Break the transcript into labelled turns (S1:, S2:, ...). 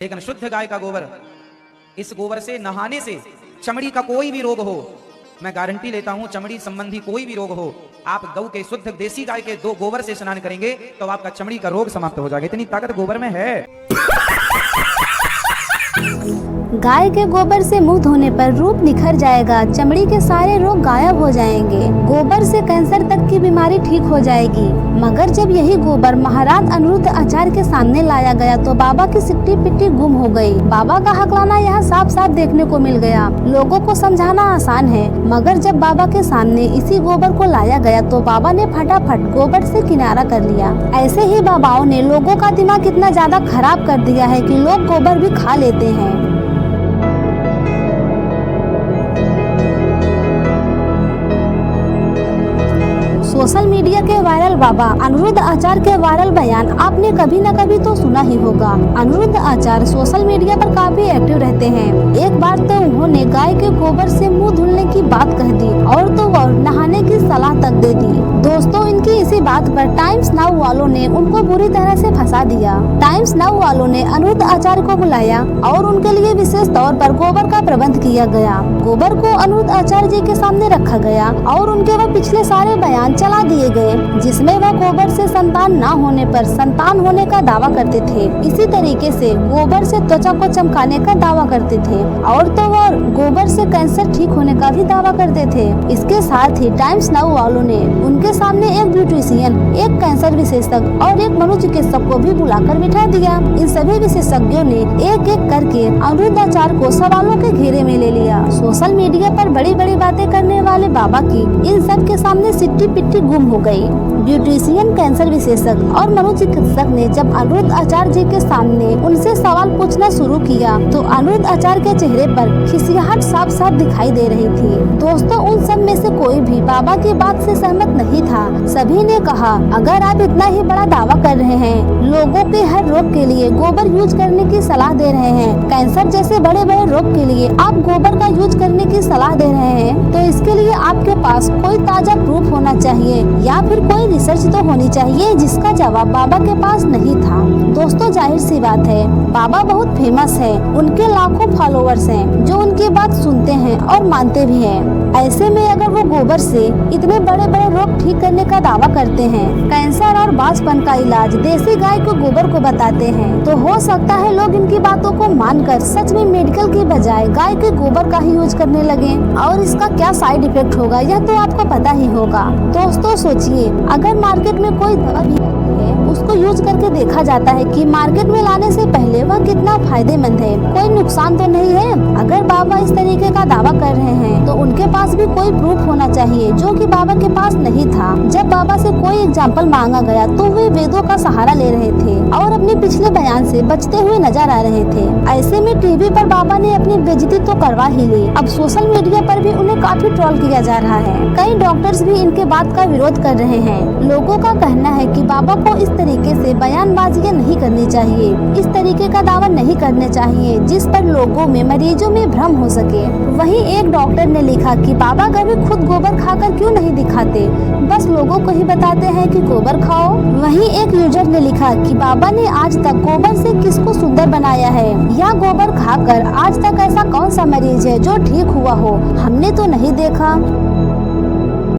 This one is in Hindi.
S1: लेकिन शुद्ध गाय का गोबर, इस गोबर से नहाने से चमड़ी का कोई भी रोग हो, मैं गारंटी लेता हूं, चमड़ी संबंधी कोई भी रोग हो, आप गौ के शुद्ध देसी गाय के दो गोबर से स्नान करेंगे तो आपका चमड़ी का रोग समाप्त हो जाएगा। इतनी ताकत गोबर में है।
S2: गाय के गोबर से मुंह धोने पर रूप निखर जाएगा, चमड़ी के सारे रोग गायब हो जाएंगे, गोबर से कैंसर तक की बीमारी ठीक हो जाएगी। मगर जब यही गोबर महाराज अनिरुद्ध आचार्य के सामने लाया गया तो बाबा की सिट्टी पिट्टी गुम हो गई। बाबा का हकलाना यहाँ साफ साफ देखने को मिल गया। लोगों को समझाना आसान है, मगर जब बाबा के सामने इसी गोबर को लाया गया तो बाबा ने फटाफट गोबर से किनारा कर लिया। ऐसे ही बाबाओं ने लोगों का दिमाग इतना ज्यादा खराब कर दिया है कि लोग गोबर भी खा लेते हैं। सोशल मीडिया के वायरल बाबा अनिरुद्ध आचार्य के वायरल बयान आपने कभी न कभी तो सुना ही होगा। अनिरुद्ध आचार्य सोशल मीडिया पर काफी एक्टिव रहते हैं। एक बार तो उन्होंने गाय के गोबर से मुंह धुलने की बात कह दी और तो और नहाने की सलाह तक दे दी। दोस्तों, इनकी इसी बात पर टाइम्स नाउ वालों ने उनको बुरी तरह से फंसा दिया। टाइम्स नाउ वालों ने अनिरुद्ध आचार्य को बुलाया और उनके लिए विशेष तौर पर गोबर का प्रबंध किया गया। गोबर को अनिरुद्ध आचार्य जी के सामने रखा गया और उनके वह पिछले सारे बयान चला दिए गए, जिसमें वह गोबर से संतान न होने पर संतान होने का दावा करते थे। इसी तरीके से गोबर से त्वचा को चमकाने का दावा करते थे और तो वह गोबर से कैंसर ठीक होने का भी दावा करते थे। इसके साथ ही टाइम्स नाउ वालों ने उनके सामने एक ब्यूटिशियन, एक कैंसर विशेषज्ञ और एक मनोचिकित्सक को भी बुलाकर बिठा दिया। इन सभी विशेषज्ञों ने एक एक करके अनिरुद्ध आचार्य को सवालों के घेरे में ले लिया। सोशल मीडिया पर बड़ी बड़ी बातें करने वाले बाबा की इन सब के सामने सिट्टी पिट्टी गुम हो गई। ब्यूटिशियन, कैंसर विशेषज्ञ और मनोचिकित्सक ने जब अनिरुद्ध आचार्य जी के सामने उनसे सवाल पूछना शुरू किया तो अनिरुद्ध आचार्य के चेहरे पर खिसियाहट साफ साफ दिखाई दे रही थी। दोस्तों, उन सब में से कोई भी बाबा की बात से सहमत नहीं था। सभी ने कहा, अगर आप इतना ही बड़ा दावा कर रहे हैं, लोगों के हर रोग के लिए गोबर यूज करने की सलाह दे रहे हैं, कैंसर जैसे बड़े बड़े रोग के लिए आप गोबर का यूज करने की सलाह दे रहे हैं, तो इसके लिए आपके पास कोई ताजा प्रूफ होना चाहिए या फिर कोई रिसर्च तो होनी चाहिए, जिसका जवाब बाबा के पास नहीं था। दोस्तों, जाहिर सी बात है, बाबा बहुत फेमस है, उनके लाखों फॉलोअर्स हैं जो उनकी बात सुनते हैं और मानते भी हैं। ऐसे में अगर वो गोबर से इतने बड़े बड़े रोग ठीक करने का दावा करते हैं, कैंसर और बांझपन का इलाज देसी गाय के गोबर को बताते हैं, तो हो सकता है लोग इनकी बातों को मानकर सच में मेडिकल की बजाय गाय के गोबर का ही यूज करने लगे। और इसका क्या साइड इफेक्ट होगा यह तो आपको पता ही होगा। दोस्तों, सोचिए, अगर मार्केट में कोई दवा भी है, उसको यूज करके देखा जाता है कि मार्केट में लाने से पहले वह कितना फायदेमंद है, कोई नुकसान तो नहीं है। अगर बाबा इस तरीके का दावा कर रहे हैं तो उनके पास भी कोई प्रूफ होना चाहिए, जो कि बाबा के पास नहीं था। जब बाबा से कोई एग्जाम्पल मांगा गया तो वे वेदों का सहारा ले रहे थे और अपने पिछले बयान से बचते हुए नजर आ रहे थे। ऐसे में टीवी पर बाबा ने अपनी बेइज्जती तो करवा ही ली, अब सोशल मीडिया पर भी उन्हें काफी ट्रोल किया जा रहा है। कई डॉक्टर्स भी इनके बात का विरोध कर रहे हैं। लोगों का कहना है कि बाबा को इस तरीके से बयानबाजी नहीं करनी चाहिए, इस तरीके का दावा नहीं करने चाहिए जिस पर लोगों में, मरीजों में भ्रम हो सके। वहीं एक डॉक्टर ने लिखा कि बाबा कभी खुद गोबर खाकर क्यों नहीं दिखाते, बस लोगों को ही बताते हैं कि गोबर खाओ। वहीं एक यूजर ने लिखा कि बाबा ने आज तक गोबर से किसको सुंदर बनाया है, या गोबर खाकर आज तक ऐसा कौन सा मरीज है जो ठीक हुआ हो, हमने तो नहीं देखा।